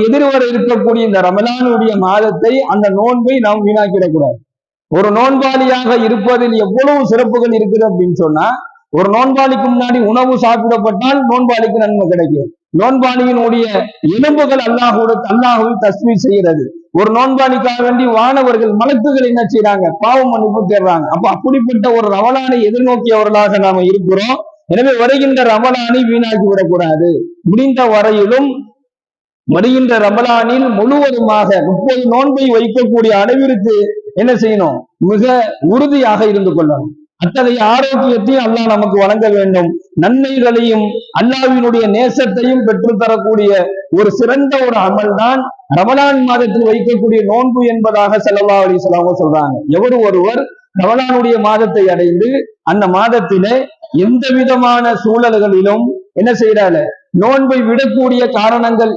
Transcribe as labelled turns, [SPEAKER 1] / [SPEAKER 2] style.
[SPEAKER 1] எதிர்வர இருக்கக்கூடிய இந்த ரமலானுடைய மாதத்தை அந்த நோன்பை நாம் வீணாக்கிடக்கூடாது. ஒரு நோன்பாளியாக இருப்பதில் எவ்வளவு சிறப்புகள் இருக்குது அப்படின்னு சொன்னா, ஒரு நோன்பாளிக்கு முன்னாடி உணவு சாப்பிடப்பட்டால் நோன்பாளிக்கு நன்மை கிடைக்கும். நோன்பாளியினுடைய எலும்புகள் அல்லாஹ்வை தஸ்பீஹ் செய்கிறது. ஒரு நோன்பாளிக்காக வேண்டி வானவர்கள் மலக்குகள் என்ன செய்யறாங்க, பாவ மன்னிப்பு தேடுறாங்க. அப்ப அப்படிப்பட்ட ஒரு ரமலானை எதிர்நோக்கியவர்களாக நாம இருக்கிறோம். எனவே வருகின்ற ரமலானை வீணாக்கி விடக்கூடாது. முடிந்த வரையிலும் வருகின்ற ரமலானில் முழுவதுமாக 30 நோன்பை வைக்கக்கூடிய அளவிற்கு என்ன செய்யணும், மிக உறுதியாக இருந்து கொள்ளணும். அத்தகைய ஆரோக்கியத்தையும் அல்லாஹ் நமக்கு வழங்க வேண்டும். நன்மைகளையும் அல்லாஹ்வினுடைய நேசத்தையும் பெற்றுத்தரக்கூடிய ஒரு சிறந்த ஒரு அமல் தான் ரமலான் மாதத்தில் வைக்கக்கூடிய நோன்பு என்பதாக ஸல்லல்லாஹு அலைஹி வஸல்லம் சொல்றாங்க. எவர் ஒருவர் ரமலானுடைய மாதத்தை அடைந்து அந்த மாதத்திலே எந்த விதமான சூழல்களிலும் என்ன செய்யறாரு, நோன்பை விடக்கூடிய காரணங்கள்